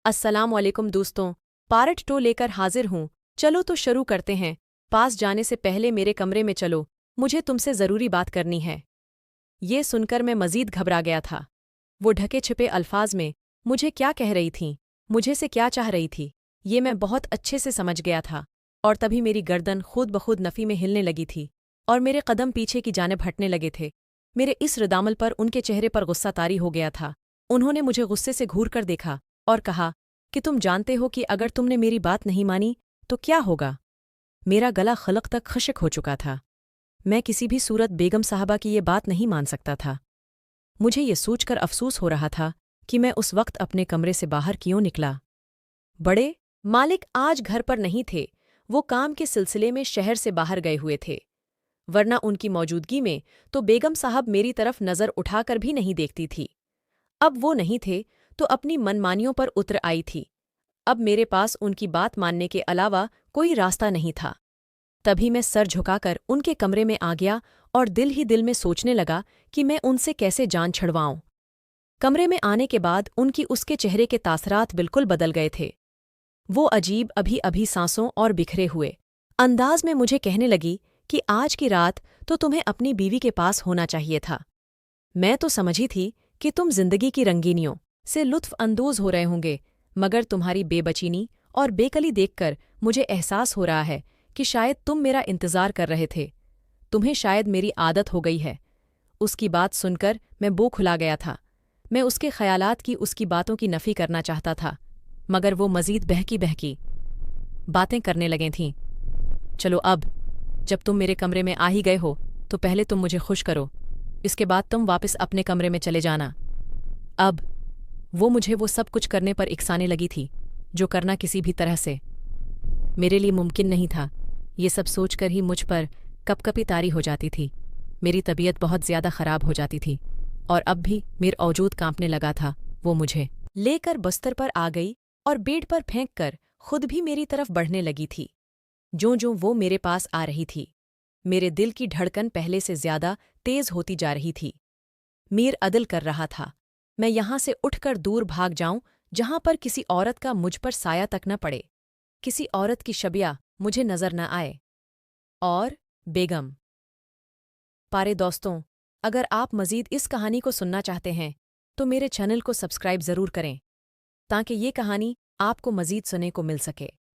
अस्सलाम वालेकुम दोस्तों, पार्ट 2 लेकर हाजिर हूँ। चलो तो शुरू करते हैं। पास जाने से पहले मेरे कमरे में चलो, मुझे तुमसे ज़रूरी बात करनी है। ये सुनकर मैं मज़ीद घबरा गया था। वो ढके छिपे अल्फाज में मुझे क्या कह रही थीं, मुझे से क्या चाह रही थी, ये मैं बहुत अच्छे से समझ गया था। और तभी मेरी गर्दन खुद बखुद नफ़ी में हिलने लगी थी और मेरे कदम पीछे की जानिब हटने लगे थे। मेरे इस रदामल पर उनके चेहरे पर गुस्सा तारी हो गया था। उन्होंने मुझे गुस्से से घूर कर देखा और कहा कि तुम जानते हो कि अगर तुमने मेरी बात नहीं मानी तो क्या होगा। मेरा गला खलक तक खशक हो चुका था। मैं किसी भी सूरत बेगम साहबा की ये बात नहीं मान सकता था। मुझे ये सोचकर अफसोस हो रहा था कि मैं उस वक्त अपने कमरे से बाहर क्यों निकला। बड़े मालिक आज घर पर नहीं थे, वो काम के सिलसिले में शहर से बाहर गए हुए थे। वरना उनकी मौजूदगी में तो बेगम साहब मेरी तरफ नज़र उठाकर भी नहीं देखती थी। अब वो नहीं थे तो अपनी मनमानियों पर उतर आई थी। अब मेरे पास उनकी बात मानने के अलावा कोई रास्ता नहीं था। तभी मैं सर झुकाकर उनके कमरे में आ गया और दिल ही दिल में सोचने लगा कि मैं उनसे कैसे जान छड़वाऊं। कमरे में आने के बाद उनकी उसके चेहरे के तासरात बिल्कुल बदल गए थे। वो अजीब अभी अभी सांसों और बिखरे हुए अंदाज में मुझे कहने लगी कि आज की रात तो तुम्हें अपनी बीवी के पास होना चाहिए था। मैं तो समझी थी कि तुम जिंदगी की रंगीनियों से लुत्फ अंदोज हो रहे होंगे, मगर तुम्हारी बेबचीनी और बेकली देखकर मुझे एहसास हो रहा है कि शायद तुम मेरा इंतज़ार कर रहे थे। तुम्हें शायद मेरी आदत हो गई है। उसकी बात सुनकर मैं बौखला गया था। मैं उसके ख़यालात की उसकी बातों की नफ़ी करना चाहता था, मगर वो मज़ीद बहकी बहकी बातें करने लगे थीं। चलो अब, जब तुम मेरे कमरे में आ ही गए हो तो पहले तुम मुझे खुश करो, इसके बाद तुम वापस अपने कमरे में चले जाना। अब वो मुझे वो सब कुछ करने पर इकसाने लगी थी जो करना किसी भी तरह से मेरे लिए मुमकिन नहीं था। ये सब सोचकर ही मुझ पर कपकपी तारी हो जाती थी। मेरी तबीयत बहुत ज़्यादा ख़राब हो जाती थी और अब भी मेरा औजूद कांपने लगा था। वो मुझे लेकर बस्तर पर आ गई और बेड पर फेंक कर खुद भी मेरी तरफ बढ़ने लगी थी। जो वो मेरे पास आ रही थी, मेरे दिल की धड़कन पहले से ज़्यादा तेज़ होती जा रही थी। मीर अदल कर रहा था मैं यहाँ से उठकर दूर भाग जाऊं, जहाँ पर किसी औरत का मुझ पर साया तक न पड़े, किसी औरत की शबिया मुझे नजर न आए। और बेगम पारे दोस्तों, अगर आप मज़ीद इस कहानी को सुनना चाहते हैं तो मेरे चैनल को सब्सक्राइब ज़रूर करें ताकि ये कहानी आपको मज़ीद सुनने को मिल सके।